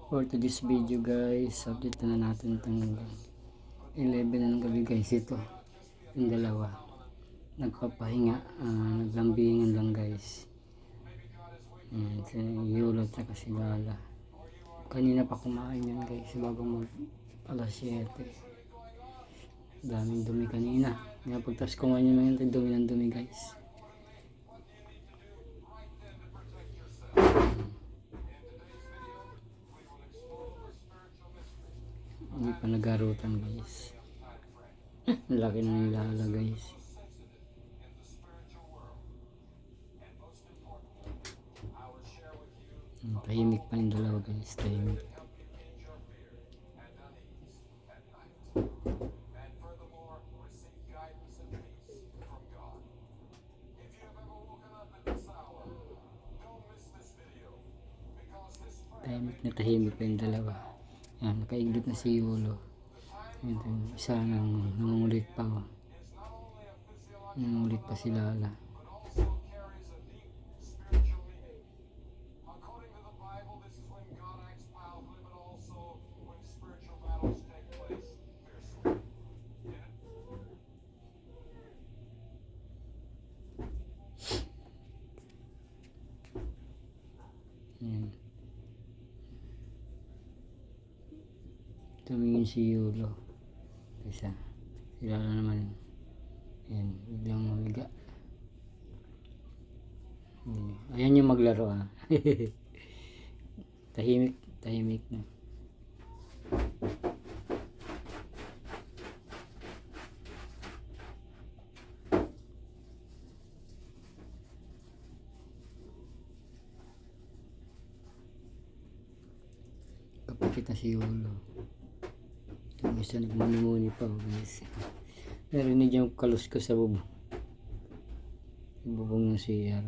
For today's video guys, update na natin itong 11 na ng gabi guys. Ito yung dalawa nagpapahinga, naglambingan lang guys. Si Yulo at saka si Lala. Kanina pa kumain yan guys bago mag alas 7. Daming dumi kanina. Pagtas kumain yung mga dumi ng dumi guys. Hindi pa nagarutan guys. Laki na nilala guys. Tahimik pa yung dalawa guys. Tahimik. Tahimik pa yung dalawa. Yan, nakaiglit na si Yulo. Isa nang nangungulit pa. Nangungulit pa si Lala. Yan. Tumingin si Yulo. Isa. Si Lala naman. Yan. Biglang mamiga. Ayan yung maglaro ha. Tahimik na. Kapakita si Yulo. Yung isa nagmumuni pa guys. Narinig yung kaluskos sa bubong. Yung bubong ng CR.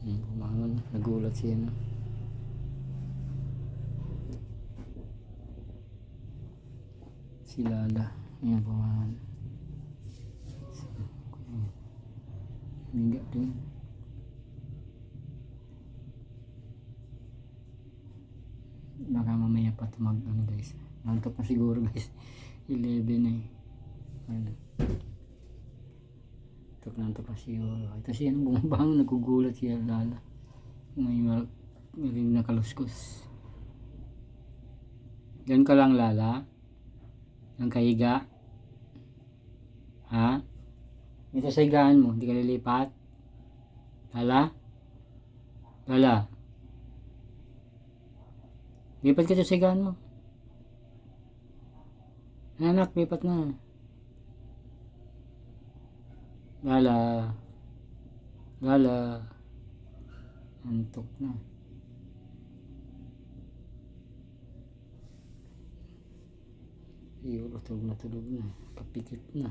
Bumangon, nagulat siya no? Si Lala, ayan bumangon. Mingga din. Baka mamaya pa tumag guys. Nantok na siguro guys. 11 eh. Ano. Nantok na siguro. Ito siya bumabangon, nagugulat siya Lala. May na kaluskos. Yan ka lang Lala. Ang kahiga. Ha? Ito sa higaan mo, hindi ka lilipat. Lala? Lala? Lipat ka sa higaan mo. Anak, lipat na. Lala. Lala. Antok na. Yulo, tulog na. Kapikit na.